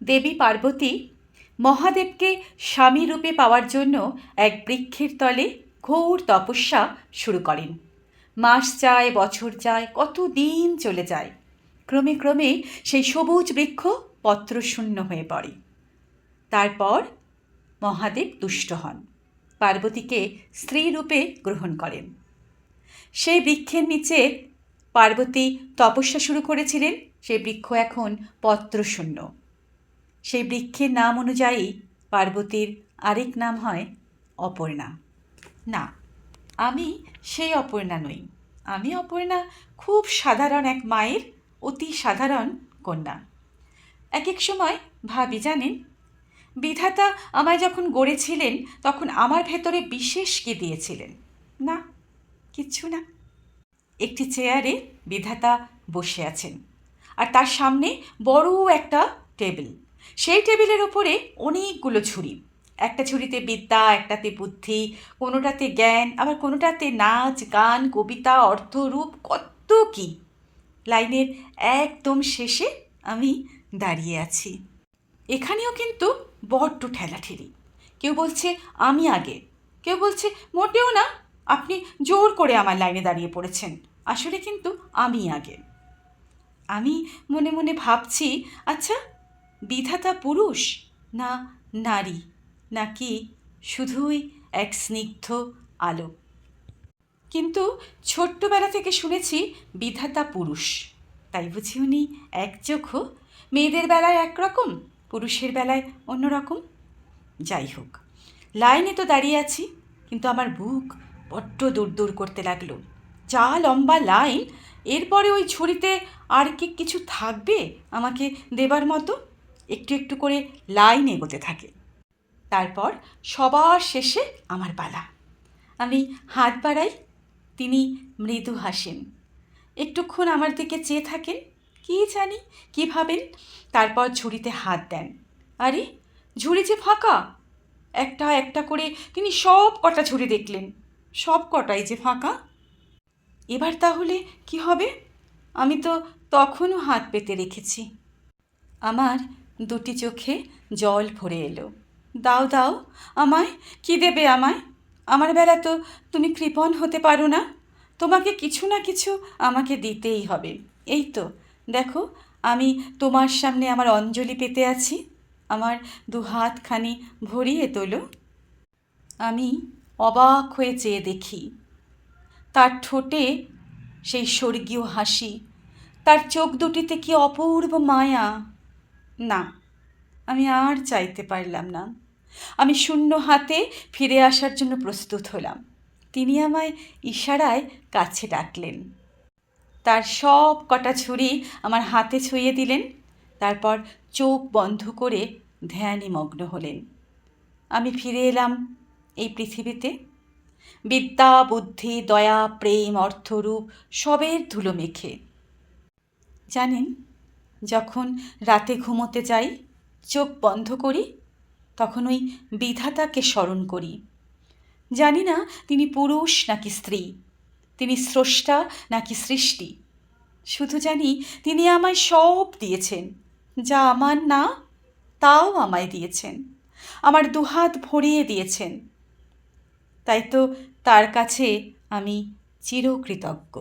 দেবী পার্বতী মহাদেবকে স্বামী রূপে পাওয়ার জন্য এক বৃক্ষের তলে ঘোর তপস্যা শুরু করেন। মাস যায়, বছর যায়, কত দিন চলে যায়। ক্রমে ক্রমে সেই সবুজ বৃক্ষ পত্রশূন্য হয়ে পড়ে। তারপর মহাদেব তুষ্ট হন, পার্বতীকে স্ত্রী রূপে গ্রহণ করেন। সেই বৃক্ষের নিচে পার্বতী তপস্যা শুরু করেছিলেন। সেই বৃক্ষ এখন পত্রশূন্য। সেই বৃক্ষের নাম অনুযায়ী পার্বতীর আরেক নাম হয় অপর্ণা। না, আমি সেই অপর্ণা নই। আমি অপর্ণা খুব সাধারণ এক মায়ের অতি সাধারণ কন্যা। এক এক সময় ভাবি, জানেন, বিধাতা আমায় যখন গড়েছিলেন তখন আমার ভেতরে বিশেষ কি দিয়েছিলেন? না, কিচ্ছু না। একটি চেয়ারে বিধাতা বসে আছেন, আর তার সামনে বড় একটা টেবিল। সেই টেবিলের ওপরে অনেকগুলো ঝুড়ি। একটা ঝুড়িতে বিদ্যা, একটাতে বুদ্ধি, কোনোটাতে জ্ঞান, আবার কোনোটাতে নাচ, গান, কবিতা, অর্থরূপ, কত কি। লাইনের একদম শেষে আমি দাঁড়িয়ে আছি। এখানেও কিন্তু বড্ড ঠেলাঠেলি। কেউ বলছে আমি আগে, কেউ বলছে মোটেও না, আপনি জোর করে আমার লাইনে দাঁড়িয়ে পড়েছেন, আসলে কিন্তু আমি আগে। আমি মনে মনে ভাবছি, আচ্ছা, বিধাতা পুরুষ না নারী, নাকি শুধুই এক স্নিগ্ধ আলো? কিন্তু ছোট্টবেলা থেকে শুনেছি বিধাতা পুরুষ, তাই বুঝি উনি এক চোখো, মেয়েদের বেলায় একরকম, পুরুষের বেলায় অন্যরকম। যাই হোক, লাইনে তো দাঁড়িয়ে আছি, কিন্তু আমার বুক বড্ড দৌড় করতে লাগলো। যা লম্বা লাইন, এরপরে ওই ঝুড়িতে আর কি কিছু থাকবে আমাকে দেবার মতো? একটু একটু করে লাইন এগোতে থাকে। তারপর সবার শেষে আমার পালা। আমি হাত বাড়াই, তিনি মৃদু হাসেন, একটুক্ষণ আমার দিকে চেয়ে থাকেন, কী জানি কী ভাবেন। তারপর ঝুড়িতে হাত দেন। আরে, ঝুড়ি যে ফাঁকা! একটা একটা করে তিনি সব কটা ঝুড়ি দেখলেন, সব কটাই যে ফাঁকা। এবার তাহলে কি হবে? আমি তো তখনও হাত পেতে রেখেছি। আমার দুটি চোখে জল ভরে এলো। দাও দাও আমায়, কি দেবে আমায়? আমার বেলা তো তুমি কৃপণ হতে পারো না, তোমাকে কিছু না কিছু আমাকে দিতেই হবে। এই তো দেখো, আমি তোমার সামনে আমার অঞ্জলি পেতে আছি, আমার দুহাতখানি ভরিয়ে তোলো। আমি অবাক হয়ে চেয়ে দেখি, তার ঠোঁটে সেই স্বর্গীয় হাসি, তার চোখ দুটিতে কি অপূর্ব মায়া। না, আমি আর চাইতে পারলাম না। আমি শূন্য হাতে ফিরে আসার জন্য প্রস্তুত হলাম। তিনি আমায় ইশারায় কাছে ডাকলেন। তার সব কটা ছুরি আমার হাতে ছুঁয়ে দিলেন। তারপর চোখ বন্ধ করে ধ্যানে মগ্ন হলেন। আমি ফিরে এলাম এই পৃথিবীতে, বিদ্যা, বুদ্ধি, দয়া, প্রেম, অর্থরূপ সবের ধুলো মেখে। জানেন, যখন রাতে ঘুমোতে যাই, চোখ বন্ধ করি, তখন ওই বিধাতাকে স্মরণ করি। জানি না তিনি পুরুষ নাকি স্ত্রী, তিনি স্রষ্টা নাকি সৃষ্টি। শুধু জানি তিনি আমায় সব দিয়েছেন, যা আমার না তাও আমায় দিয়েছেন, আমার দুহাত ভরিয়ে দিয়েছেন। তাই তো তার কাছে আমি চিরকৃতজ্ঞ।